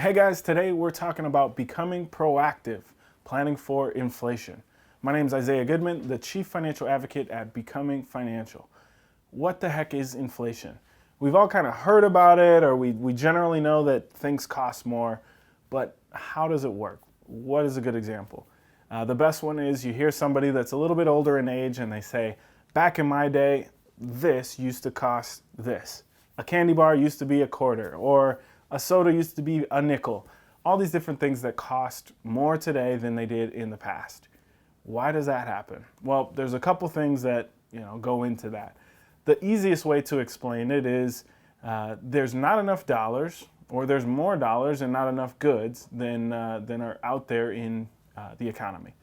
Hey guys, today we're talking about becoming proactive, planning for inflation. My name is Isaiah Goodman, the Chief Financial Advocate at Becoming Financial. What the heck is inflation? We've all kind of heard about it, or we generally know that things cost more, but how does it work? What is a good example? The best one is you hear somebody that's a little bit older in age and they say, back in my day, this used to cost this. A candy bar used to be a quarter, or a soda used to be a nickel. All these different things that cost more today than they did in the past. Why does that happen? Well, there's a couple things that go into that. The easiest way to explain it is there's not enough dollars, or there's more dollars and not enough goods than are out there in the economy.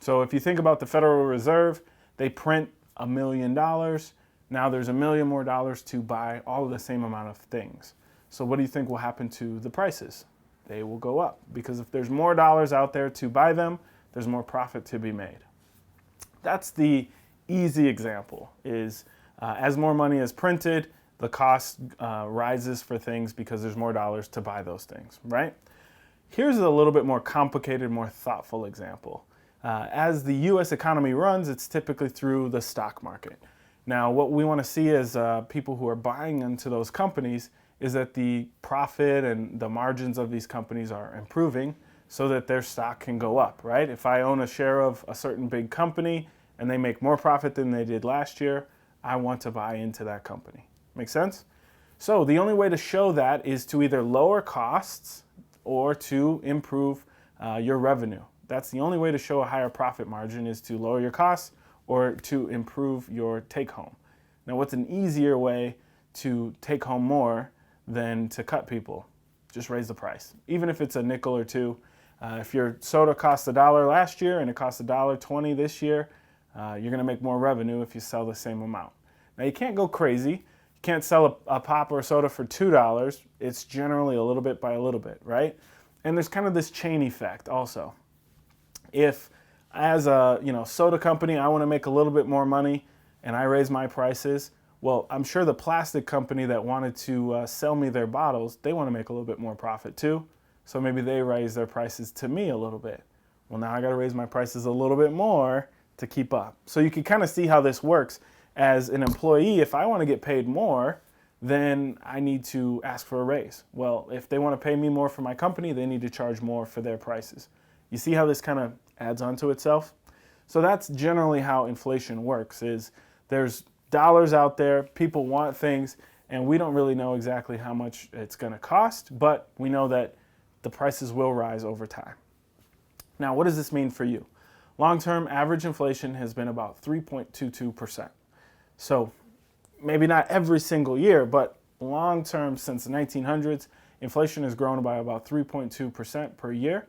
So if you think about the Federal Reserve, they print $1 million. Now there's $1 million more to buy all of the same amount of things. So what do you think will happen to the prices? They will go up, because if there's more dollars out there to buy them, there's more profit to be made. That's the easy example, is as more money is printed, the cost rises for things because there's more dollars to buy those things, right? Here's a little bit more complicated, more thoughtful example. As the US economy runs, it's typically through the stock market. Now, what we want to see as people who are buying into those companies is that the profit and the margins of these companies are improving so that their stock can go up, right? If I own a share of a certain big company and they make more profit than they did last year, I want to buy into that company. Make sense? So the only way to show that is to either lower costs or to improve your revenue. That's the only way to show a higher profit margin, is to lower your costs or to improve your take home. Now, what's an easier way to take home more than to cut people? Just raise the price, even if it's a nickel or two. If your soda cost $1 last year and it costs $1.20 this year, you're going to make more revenue if you sell the same amount. Now, you can't go crazy. You can't sell a pop or a soda for $2. It's generally a little bit by a little bit, right? And there's kind of this chain effect also. If as a soda company, I want to make a little bit more money and I raise my prices, well, I'm sure the plastic company that wanted to sell me their bottles, they want to make a little bit more profit too. So maybe they raise their prices to me a little bit. Well, now I got to raise my prices a little bit more to keep up. So you can kind of see how this works. As an employee, if I want to get paid more, then I need to ask for a raise. Well, if they want to pay me more for my company, they need to charge more for their prices. You see how this kind of adds onto itself? So that's generally how inflation works, is there's dollars out there, people want things, and we don't really know exactly how much it's going to cost, but we know that the prices will rise over time. Now, what does this mean for you? Long-term average inflation has been about 3.22%. So maybe not every single year, but long-term since the 1900s, inflation has grown by about 3.2% per year.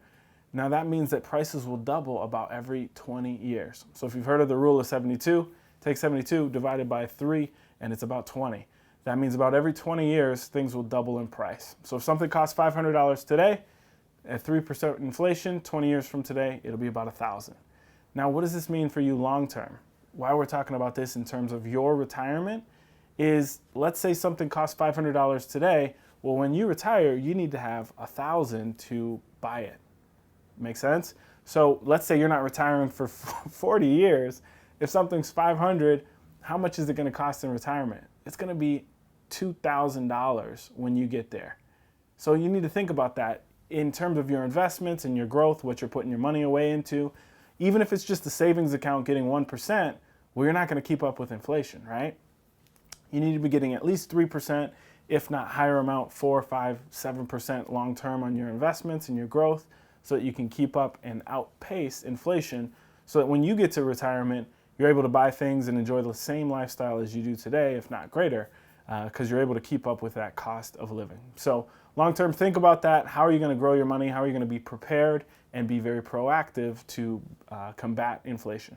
Now that means that prices will double about every 20 years. So if you've heard of the rule of 72, take 72 divided by 3, and it's about 20. That means about every 20 years, things will double in price. So if something costs $500 today, at 3% inflation, 20 years from today, it'll be about $1,000. Now, what does this mean for you long term? Why we're talking about this in terms of your retirement is, let's say something costs $500 today. Well, when you retire, you need to have $1,000 to buy it. Make sense? So let's say you're not retiring for 40 years. If something's $500, how much is it going to cost in retirement? It's going to be $2,000 when you get there. So you need to think about that in terms of your investments and your growth, what you're putting your money away into. Even if it's just a savings account getting 1%, well, you're not going to keep up with inflation, right? You need to be getting at least 3%, if not higher amount, 4, 5, 7% long term on your investments and your growth, so that you can keep up and outpace inflation, so that when you get to retirement, you're able to buy things and enjoy the same lifestyle as you do today, if not greater, because you're able to keep up with that cost of living. So long term, think about that. How are you going to grow your money? How are you going to be prepared and be very proactive to combat inflation?